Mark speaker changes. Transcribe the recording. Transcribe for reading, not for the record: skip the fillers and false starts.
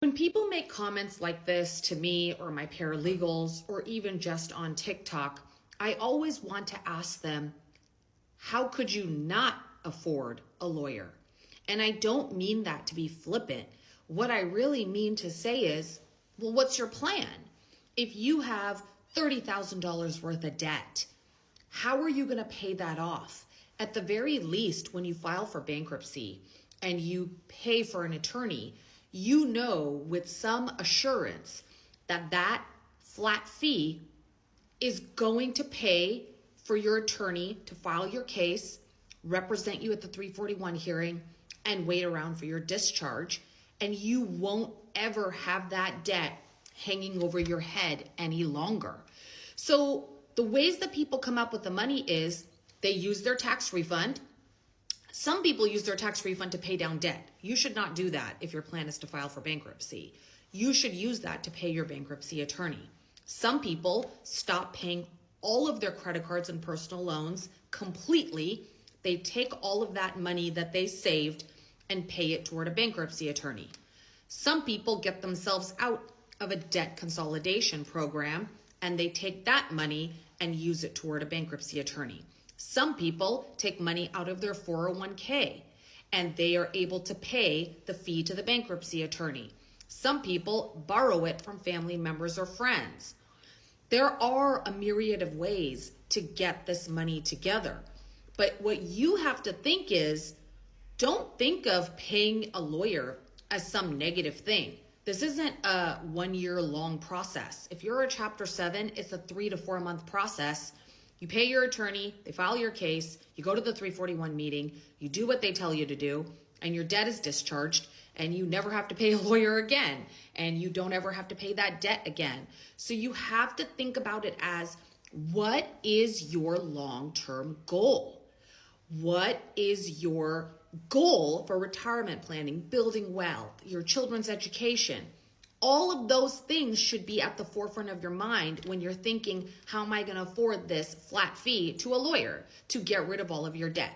Speaker 1: When people make comments like this to me or my paralegals or even just on TikTok, I always want to ask them, how could you not afford a lawyer? And I don't mean that to be flippant. What I really mean to say is, well, what's your plan? If you have $30,000 worth of debt, how are you going to pay that off? At the very least, when you file for bankruptcy and you pay for an attorney, you know with some assurance that that flat fee is going to pay for your attorney to file your case, represent you at the 341 hearing, and wait around for your discharge. And you won't ever have that debt hanging over your head any longer. So the ways that people come up with the money is they use their tax refund. Some people use their tax refund to pay down debt. You should not do that if your plan is to file for bankruptcy. You should use that to pay your bankruptcy attorney. Some people stop paying all of their credit cards and personal loans completely. They take all of that money that they saved and pay it toward a bankruptcy attorney. Some people get themselves out of a debt consolidation program and they take that money and use it toward a bankruptcy attorney. Some people take money out of their 401k and they are able to pay the fee to the bankruptcy attorney. Some people borrow it from family members or friends. There are a myriad of ways to get this money together. But what you have to think is, don't think of paying a lawyer as some negative thing. This isn't a 1 year long process. If you're a Chapter 7, it's a 3 to 4 month process. You pay your attorney, they file your case, you go to the 341 meeting, you do what they tell you to do, and your debt is discharged, and you never have to pay a lawyer again, and you don't ever have to pay that debt again. So you have to think about it as, what is your long-term goal? What is your goal for retirement planning, building wealth, your children's education? All of those things should be at the forefront of your mind when you're thinking, how am I going to afford this flat fee to a lawyer to get rid of all of your debt?